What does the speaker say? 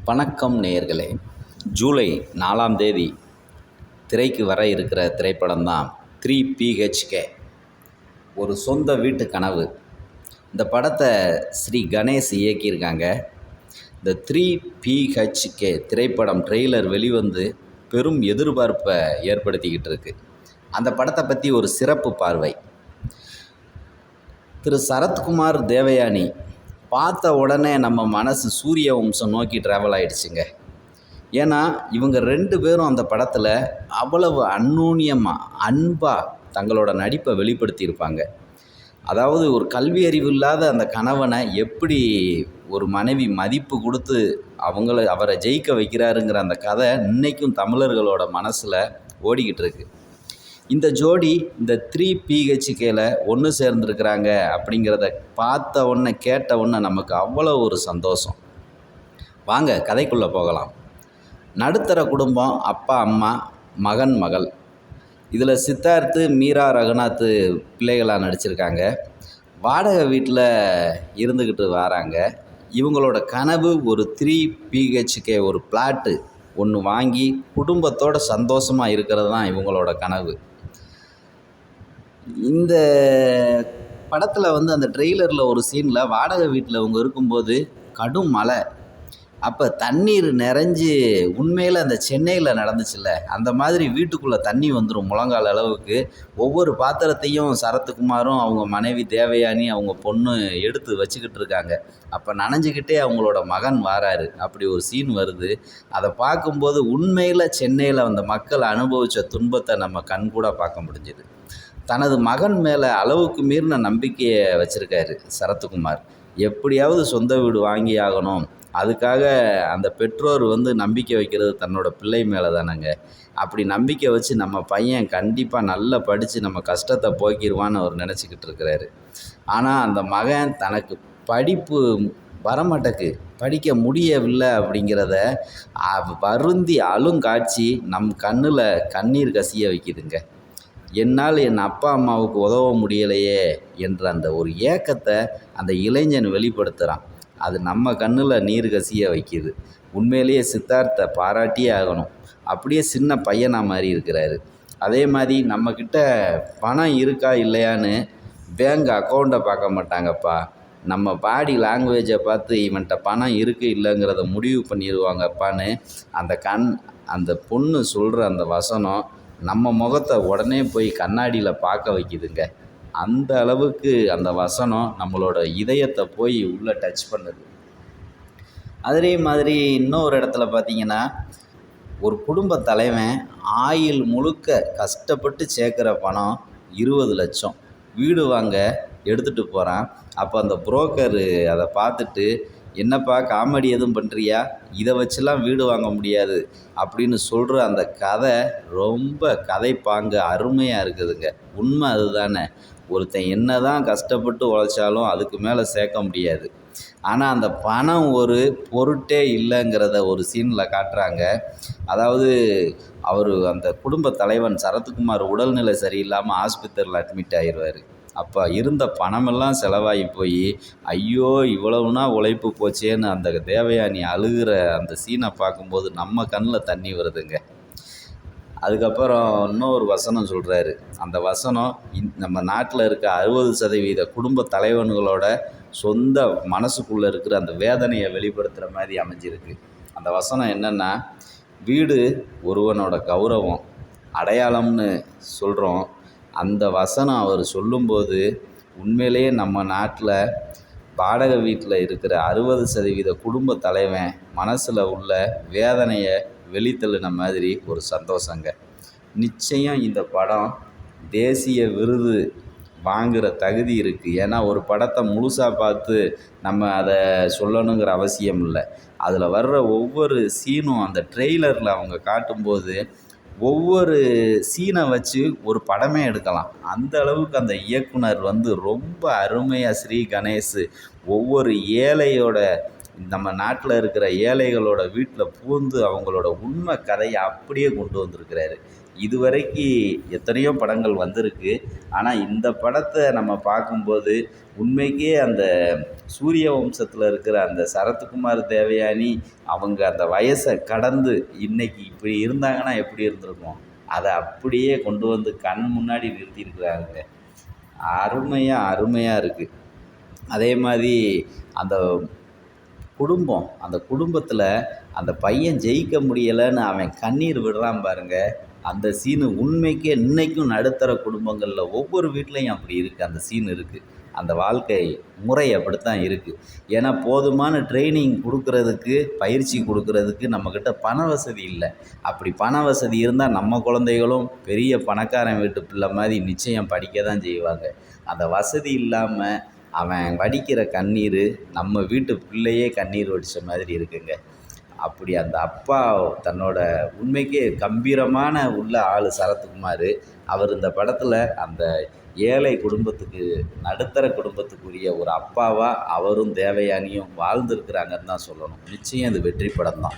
வணக்கம் நேயர்களே. ஜூலை 4ஆம் தேதி திரைக்கு வர இருக்கிற திரைப்படம் தான் 3 BHK, ஒரு சொந்த வீட்டு கனவு. இந்த படத்தை ஸ்ரீ கணேஷ் இயக்கியிருக்காங்க. இந்த 3 BHK திரைப்படம் ட்ரெய்லர் வெளிவந்து பெரும் எதிர்பார்ப்பை ஏற்படுத்திக்கிட்டு இருக்கு. அந்த படத்தை பற்றி ஒரு சிறப்பு பார்வை. திரு சரத்குமார், தேவயானி பார்த்த உடனே நம்ம மனசு சூரிய வம்சம் நோக்கி ட்ராவல் ஆகிடுச்சுங்க. ஏன்னா இவங்க 2 பேரும் அந்த படத்தில் அவ்வளவு அந்நூன்யமாக அன்பாக தங்களோட நடிப்பை வெளிப்படுத்தியிருப்பாங்க. அதாவது ஒரு கல்வி அறிவு இல்லாத அந்த கணவனை எப்படி ஒரு மனைவி மதிப்பு கொடுத்து அவரை ஜெயிக்க வைக்கிறாருங்கிற அந்த கதை இன்றைக்கும் தமிழர்களோட மனசில் ஓடிக்கிட்டு இருக்கு. இந்த ஜோடி இந்த 3 BHKல ஒன்று சேர்ந்துருக்கிறாங்க அப்படிங்கிறத பார்த்த உடனே கேட்ட உடனே நமக்கு அவ்வளோ ஒரு சந்தோஷம். வாங்க கதைக்குள்ளே போகலாம். நடுத்தர குடும்பம், அப்பா அம்மா, மகன் மகள். இதில் சித்தார்த்து, மீரா ரகுநாத் பிள்ளைகளாக நடிச்சிருக்காங்க. வாடகை வீட்டில் இருந்துக்கிட்டு வராங்க. இவங்களோட கனவு ஒரு 3 BHK ஒரு பிளாட்டு ஒன்று வாங்கி குடும்பத்தோடு சந்தோஷமாக இருக்கிறது தான் இவங்களோட கனவு. இந்த படத்தில் அந்த ட்ரெய்லரில் ஒரு சீனில் வாடகை வீட்டில் அவங்க இருக்கும்போது கடும் மழை. அப்போ தண்ணீர் நிறைஞ்சி உண்மையில் அந்த சென்னையில் நடந்துச்சுல்ல, அந்த மாதிரி வீட்டுக்குள்ளே தண்ணி வந்துடும் முழங்கால் அளவுக்கு. ஒவ்வொரு பாத்திரத்தையும் சரத்குமாரும் அவங்க மனைவி தேவயானி அவங்க பொண்ணு எடுத்து வச்சுக்கிட்டு இருக்காங்க. அப்போ நனைஞ்சிக்கிட்டே அவங்களோட மகன் வாராரு. அப்படி ஒரு சீன் வருது. அதை பார்க்கும்போது உண்மையில் சென்னையில் அந்த மக்கள் அனுபவித்த துன்பத்தை நம்ம கண்கூட பார்க்க முடிஞ்சுது. தனது மகன் மேலே அளவுக்கு மீறின நம்பிக்கையை வச்சுருக்காரு சரத்குமார். எப்படியாவது சொந்த வீடு வாங்கி ஆகணும், அதுக்காக அந்த பெற்றோர் நம்பிக்கை வைக்கிறது தன்னோட பிள்ளை மேலே தானேங்க. அப்படி நம்பிக்கை வச்சு நம்ம பையன் கண்டிப்பாக நல்லா படித்து நம்ம கஷ்டத்தை போக்கிடுவான்னு அவர் நினச்சிக்கிட்டு இருக்கிறாரு. ஆனால் அந்த மகன் தனக்கு படிப்பு வரமாட்டேக்கு, படிக்க முடியவில்லை அப்படிங்கிறத வருந்தி அழுங்காட்சி நம் கண்ணில் கண்ணீர் கசிய வைக்குதுங்க. என்னால் என் அப்பா அம்மாவுக்கு உதவ முடியலையே என்ற அந்த ஒரு ஏக்கத்தை அந்த இளைஞன் வெளிப்படுத்துகிறான். அது நம்ம கண்ணில் நீர் கசிய வைக்கிது. உண்மையிலேயே சித்தார்த்தை பாராட்டியே ஆகணும். அப்படியே சின்ன பையனாக மாதிரி இருக்கிறாரு. அதே மாதிரி நம்மக்கிட்ட பணம் இருக்கா இல்லையான்னு பேங்க் அக்கௌண்ட்டை பார்க்க மாட்டாங்கப்பா, நம்ம பாடி லாங்குவேஜை பார்த்து இவன்கிட்ட பணம் இருக்குது இல்லைங்கிறத முடிவு பண்ணிடுவாங்கப்பான்னு அந்த பொண்ணு சொல்கிற அந்த வசனம் நம்ம முகத்தை உடனே போய் கண்ணாடியில் பார்க்க வைக்குதுங்க. அந்த அளவுக்கு அந்த வசனம் நம்மளோட இதயத்தை போய் உள்ளே டச் பண்ணுது. அதே மாதிரி இன்னொரு இடத்துல பார்த்திங்கன்னா, ஒரு குடும்ப தலைவன் ஆயுள் முழுக்க கஷ்டப்பட்டு சேர்க்குற பணம் 20 லட்சம் வீடு வாங்க எடுத்துகிட்டு போகிறான். அப்போ அந்த புரோக்கரு அதை பார்த்துட்டு, என்னப்பா காமெடி எதுவும் பண்ணுறியா, இதை வச்சுலாம் வீடு வாங்க முடியாது அப்படின்னு சொல்கிற அந்த கதை ரொம்ப கதைப்பாங்க அருமையாக இருக்குதுங்க. உண்மை அதுதானே. ஒருத்தன் என்ன தான் கஷ்டப்பட்டு உழைச்சாலும் அதுக்கு மேலே சேர்க்க முடியாது. ஆனால் அந்த பணம் ஒரு பொருட்டே இல்லைங்கிறத ஒரு சீனில் காட்டுறாங்க. அதாவது அந்த குடும்ப தலைவன் சரத்குமார் உடல்நிலை சரியில்லாமல் ஆஸ்பத்திரியில் அட்மிட் ஆகிடுவார். அப்போ இருந்த பணமெல்லாம் செலவாகி போய் ஐயோ இவ்வளவுனா உழைப்பு போச்சேன்னு அந்த தேவயானி அழுகிற அந்த சீனை பார்க்கும்போது நம்ம கண்ணில் தண்ணி வருதுங்க. அதுக்கப்புறம் இன்னொரு வசனம் சொல்கிறாரு. அந்த வசனம் நம்ம நாட்டில் இருக்க 60% குடும்ப தலைவன்களோட சொந்த மனசுக்குள்ளே இருக்கிற அந்த வேதனையை வெளிப்படுத்துகிற மாதிரி அமைஞ்சிருக்கு. அந்த வசனம் என்னென்னா, வீடு ஒருவனோட கௌரவம் அடையாளம்னு சொல்கிறோம். அந்த வசனம் அவர் சொல்லும்போது உண்மையிலேயே நம்ம நாட்டில் வாடகை வீட்டில் இருக்கிற 60% குடும்ப தலைவன் மனசில் உள்ள வேதனையை வெளித்தள்ளின மாதிரி ஒரு சந்தோஷங்க. நிச்சயம் இந்த படம் தேசிய விருது வாங்குகிற தகுதி இருக்குது. ஏன்னா ஒரு படத்தை முழுசாக பார்த்து நம்ம அதை சொல்லணுங்கிற அவசியம் இல்லை. அதில் வர்ற ஒவ்வொரு சீனும் அந்த ட்ரெய்லரில் அவங்க காட்டும்போது ஒவ்வொரு சீனை வச்சு ஒரு படமே எடுக்கலாம். அந்த அளவுக்கு அந்த இயக்குனர் ரொம்ப அருமையாக ஸ்ரீ கணேஷ் ஒவ்வொரு ஏழையோட நம்ம நாட்டில் இருக்கிற ஏழைகளோட வீட்டில் பூந்து அவங்களோட உண்மை கதையை அப்படியே கொண்டு வந்திருக்கிறாரு. இதுவரைக்கும் எத்தனையோ படங்கள் வந்திருக்கு. ஆனால் இந்த படத்தை நம்ம பார்க்கும்போது உண்மைக்கே அந்த சூரிய வம்சத்தில் இருக்கிற அந்த சரத்குமார் தேவயானி அவங்க அந்த வயசை கடந்து இன்னைக்கு இப்படி இருந்தாங்கன்னா எப்படி இருந்திருக்கும்? அதை அப்படியே கொண்டு வந்து கண் முன்னாடி நிறுத்தியிருக்கிறாங்க. அருமையாக அருமையாக இருக்குது. அதே மாதிரி அந்த குடும்பம், அந்த குடும்பத்தில் அந்த பையன் ஜெயிக்க முடியலைன்னு அவன் கண்ணீர் விடுறான் பாருங்க. அந்த சீனு உண்மைக்கே இன்றைக்கும் நடுத்தர குடும்பங்களில் ஒவ்வொரு வீட்லேயும் அப்படி இருக்குது. அந்த சீன் இருக்குது. அந்த வாழ்க்கை முறை அப்படித்தான் இருக்குது. ஏன்னா போதுமான ட்ரைனிங் கொடுக்கறதுக்கு, பயிற்சி கொடுக்கறதுக்கு நம்மக்கிட்ட பண வசதி இல்லை. அப்படி பண வசதி இருந்தால் நம்ம குழந்தைகளும் பெரிய பணக்காரன் வீட்டு பிள்ளை மாதிரி நிச்சயம் படிக்க தான் செய்வாங்க. அந்த வசதி இல்லாமல் அவன் வடிக்கிற கண்ணீர் நம்ம வீட்டு பிள்ளையே கண்ணீர் வடித்த மாதிரி இருக்குங்க. அப்படி அந்த அப்பா தன்னோட உண்மைக்கே கம்பீரமான உள்ள ஆள் சரத்குமார். அவர் இந்த படத்தில் அந்த ஏழை குடும்பத்துக்கு, நடுத்தர குடும்பத்துக்குரிய ஒரு அப்பாவாக அவரும் தேவயானியும் வாழ்ந்துருக்கிறாங்கன்னு தான் சொல்லணும். நிச்சயம் இது வெற்றி படம் தான்.